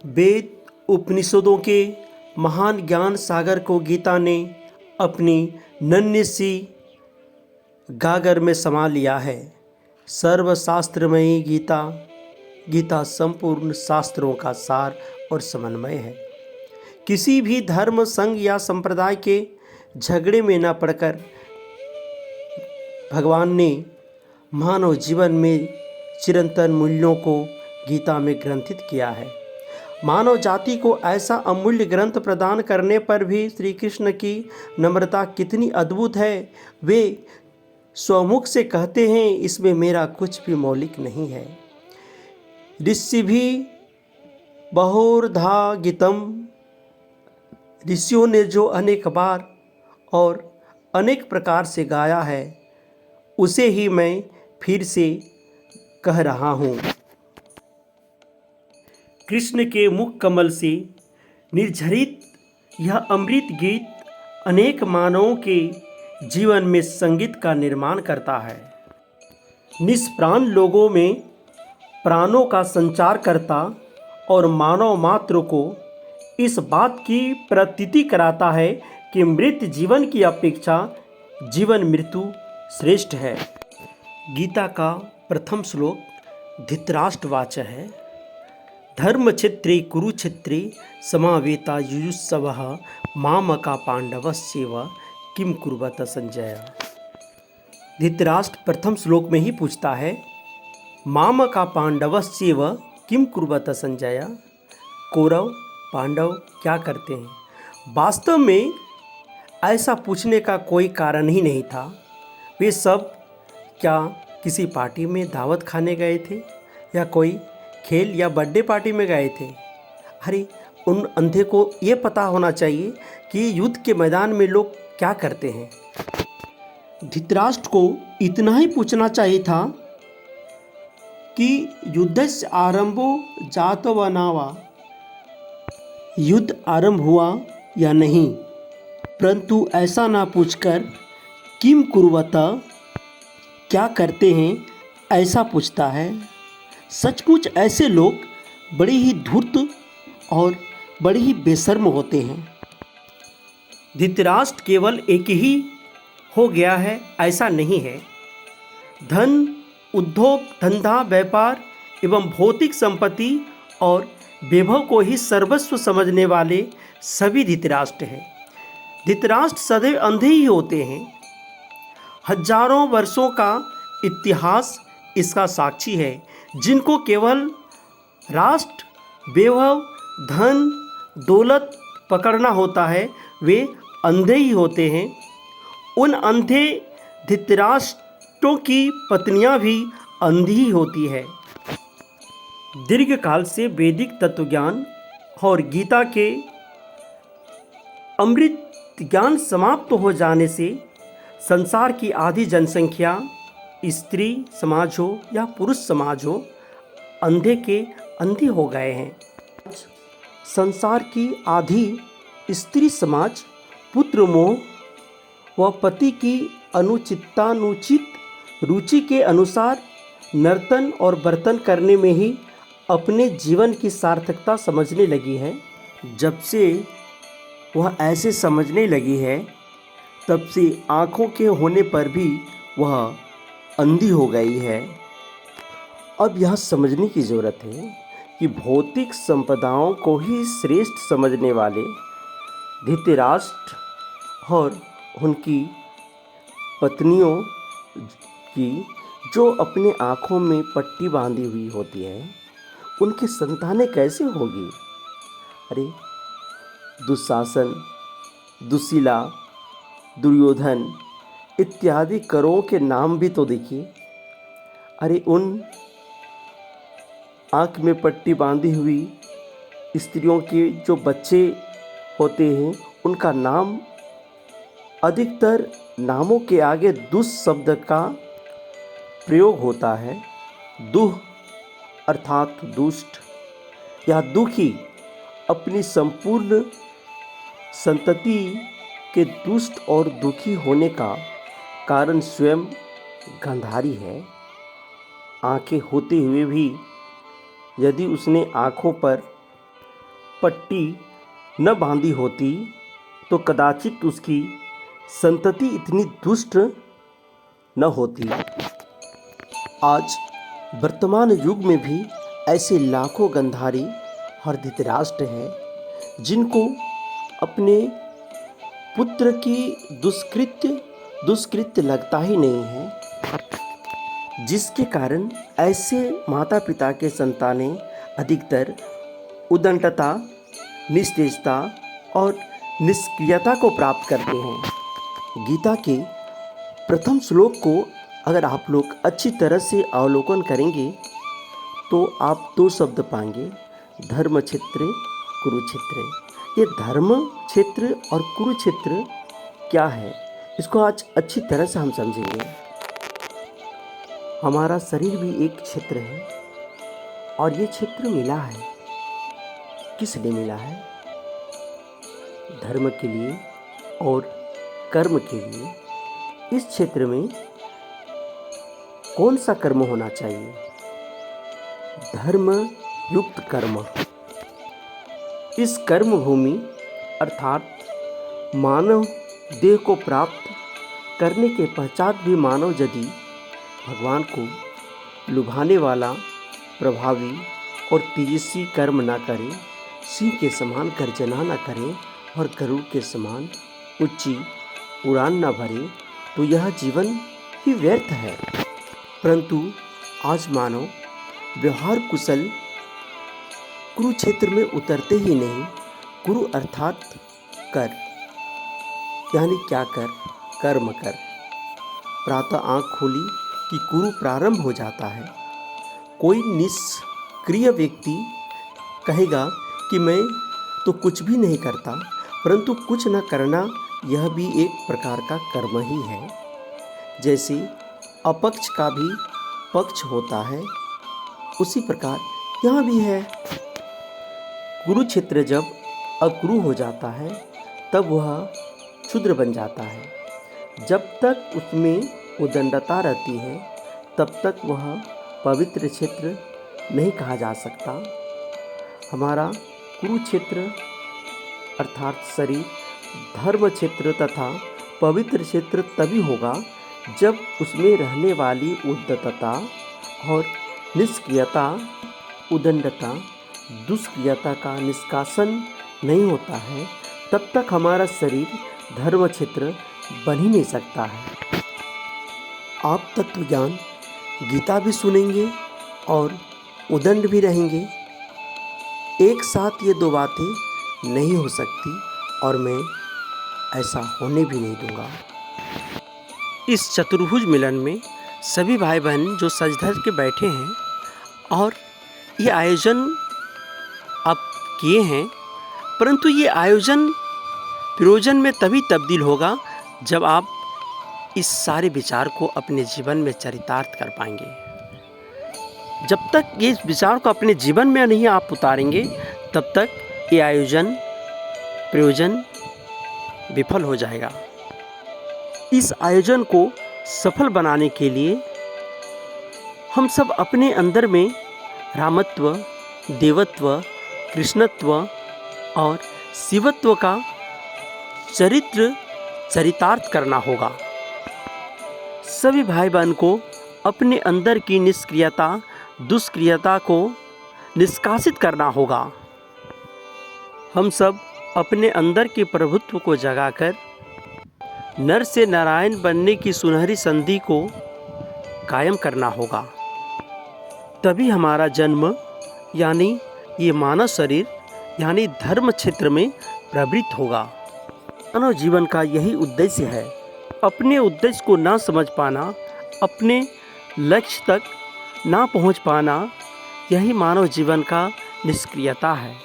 वेद उपनिषदों के महान ज्ञान सागर को गीता ने अपनी नन्ही सी गागर में समा लिया है। सर्वशास्त्रमयी गीता संपूर्ण शास्त्रों का सार और समन्वय है। किसी भी धर्म, संघ या संप्रदाय के झगड़े में न पड़कर भगवान ने मानव जीवन में चिरंतन मूल्यों को गीता में ग्रंथित किया है। मानव जाति को ऐसा अमूल्य ग्रंथ प्रदान करने पर भी श्री कृष्ण की नम्रता कितनी अद्भुत है। वे स्वमुख से कहते हैं, इसमें मेरा कुछ भी मौलिक नहीं है। ऋषि भी बहुधा गीतम, ऋषियों ने जो अनेक बार और अनेक प्रकार से गाया है, उसे ही मैं फिर से कह रहा हूँ। कृष्ण के मुख कमल से निर्झरित यह अमृत गीत अनेक मानवों के जीवन में संगीत का निर्माण करता है। निष्प्राण लोगों में प्राणों का संचार करता और मानव मात्र को इस बात की प्रतीति कराता है कि मृत जीवन की अपेक्षा जीवन मृत्यु श्रेष्ठ है। गीता का प्रथम श्लोक धृतराष्ट्रवाच है। धर्मक्षेत्रे कुरुक्षेत्रे समावेता युयुत्सवः मामका पांडवस्यैव किम कुर्वत संजय। धृतराष्ट्र प्रथम श्लोक में ही पूछता है, मामका पांडवस्यैव किम कुर्वत संजय, कौरव पांडव क्या करते हैं। वास्तव में ऐसा पूछने का कोई कारण ही नहीं था। वे सब क्या किसी पार्टी में दावत खाने गए थे या कोई खेल या बर्थडे पार्टी में गए थे। अरे उन अंधे को ये पता होना चाहिए कि युद्ध के मैदान में लोग क्या करते हैं। धृतराष्ट्र को इतना ही पूछना चाहिए था कि युद्धस्य आरंभो जातो वा न वा, युद्ध आरंभ हुआ या नहीं, परंतु ऐसा ना पूछकर किम कुर्वत, क्या करते हैं, ऐसा पूछता है। सचमुच ऐसे लोग बड़े ही धूर्त और बड़े ही बेशर्म होते हैं। धृतराष्ट्र केवल एक ही हो गया है ऐसा नहीं है। धन, उद्योग, धंधा, व्यापार एवं भौतिक संपत्ति और वैभव को ही सर्वस्व समझने वाले सभी धृतराष्ट्र हैं। धृतराष्ट्र सदैव अंधे ही होते हैं। हजारों वर्षों का इतिहास इसका साक्षी है। जिनको केवल राष्ट्र, वैभव, धन, दौलत पकड़ना होता है, वे अंधे ही होते हैं। उन अंधे धृतराष्ट्रों की पत्नियां भी अंधी ही होती है। दीर्घ काल से वैदिक तत्वज्ञान और गीता के अमृत ज्ञान समाप्त हो जाने से संसार की आधी जनसंख्या, स्त्री समाज हो या पुरुष समाज हो, अंधे के अंधे हो गए हैं। संसार की आधी स्त्री समाज पुत्र मोह व पति की अनुचित रुचि के अनुसार नर्तन और बर्तन करने में ही अपने जीवन की सार्थकता समझने लगी है। जब से वह ऐसे समझने लगी है, तब से आँखों के होने पर भी वह अंधी हो गई है। अब यह समझने की ज़रूरत है कि भौतिक संपदाओं को ही श्रेष्ठ समझने वाले धृतराष्ट्र और उनकी पत्नियों की जो अपने आँखों में पट्टी बांधी हुई होती है, उनकी संतानें कैसे होगी। अरे दुशासन, दुशीला, दुर्योधन इत्यादि करों के नाम भी तो देखिए। अरे उन आँख में पट्टी बांधी हुई स्त्रियों के जो बच्चे होते हैं, उनका नाम अधिकतर नामों के आगे दुष् शब्द का प्रयोग होता है। दुह अर्थात दुष्ट या दुखी अपनी संपूर्ण संतति के दुष्ट और दुखी होने का कारण स्वयं गांधारी है। आंखें होते हुए भी यदि उसने आँखों पर पट्टी न बांधी होती तो कदाचित उसकी संतति इतनी दुष्ट न होती। आज वर्तमान युग में भी ऐसे लाखों गंधारी और धृतराष्ट्र हैं जिनको अपने पुत्र की दुष्कृत्य लगता ही नहीं है, जिसके कारण ऐसे माता पिता के संतानें अधिकतर उद्दंडता, निस्तेजता और निष्क्रियता को प्राप्त करते हैं। गीता के प्रथम श्लोक को अगर आप लोग अच्छी तरह से अवलोकन करेंगे तो आप दो शब्द पाएंगे, धर्म क्षेत्र, कुरुक्षेत्र। ये धर्म क्षेत्र और कुरुक्षेत्र क्या है, इसको आज अच्छी तरह से हम समझेंगे। हमारा शरीर भी एक क्षेत्र है और ये क्षेत्र मिला है। किस लिए मिला है? धर्म के लिए और कर्म के लिए। इस क्षेत्र में कौन सा कर्म होना चाहिए? धर्म युक्त कर्म। इस कर्म भूमि अर्थात मानव देह को प्राप्त करने के पश्चात भी मानव यदि भगवान को लुभाने वाला प्रभावी और तेजस्वी कर्म न करे, सिंह के समान गर्जना न करे और गरुड़ के समान ऊंची उड़ान न भरे तो यह जीवन ही व्यर्थ है। परंतु आज मानव व्यवहार कुशल कुरुक्षेत्र में उतरते ही नहीं। कुरु अर्थात कर, यानी क्या कर? कर्म कर। प्रातः आँख खोली कि कुरु प्रारंभ हो जाता है। कोई निष्क्रिय व्यक्ति कहेगा कि मैं तो कुछ भी नहीं करता, परंतु कुछ न करना यह भी एक प्रकार का कर्म ही है। जैसे अपक्ष का भी पक्ष होता है, उसी प्रकार यहाँ भी है। कुरुक्षेत्र जब अकुरु हो जाता है तब वह क्षुद्र बन जाता है। जब तक उसमें उद्दंडता रहती है तब तक वह पवित्र क्षेत्र नहीं कहा जा सकता। हमारा कुरुक्षेत्र अर्थात शरीर धर्म क्षेत्र तथा पवित्र क्षेत्र तभी होगा जब उसमें रहने वाली उद्दतता और निष्क्रियता, उद्दंडता, दुष्क्रियता का निष्कासन नहीं होता है। तब तक हमारा शरीर धर्म क्षेत्र बन ही नहीं सकता है। आप तत्व ज्ञान गीता भी सुनेंगे और उद्दंड भी रहेंगे। एक साथ ये दो बातें नहीं हो सकती और मैं ऐसा होने भी नहीं दूंगा। इस चतुर्भुज मिलन में सभी भाई बहन जो सज धज के बैठे हैं और ये आयोजन आप किए हैं, परंतु ये आयोजन प्रयोजन में तभी तब्दील होगा जब आप इस सारे विचार को अपने जीवन में चरितार्थ कर पाएंगे। जब तक ये विचार को अपने जीवन में नहीं आप उतारेंगे तब तक ये आयोजन प्रयोजन विफल हो जाएगा। इस आयोजन को सफल बनाने के लिए हम सब अपने अंदर में रामत्व, देवत्व, कृष्णत्व और शिवत्व का चरितार्थ करना होगा। सभी भाई बहन को अपने अंदर की निष्क्रियता, दुष्क्रियता को निष्कासित करना होगा। हम सब अपने अंदर के प्रभुत्व को जगाकर नर से नारायण बनने की सुनहरी संधि को कायम करना होगा। तभी हमारा जन्म यानी ये मानव शरीर यानी धर्म क्षेत्र में प्रवृत्त होगा। मानव जीवन का यही उद्देश्य है। अपने उद्देश्य को ना समझ पाना, अपने लक्ष्य तक ना पहुंच पाना, यही मानव जीवन का निष्क्रियता है।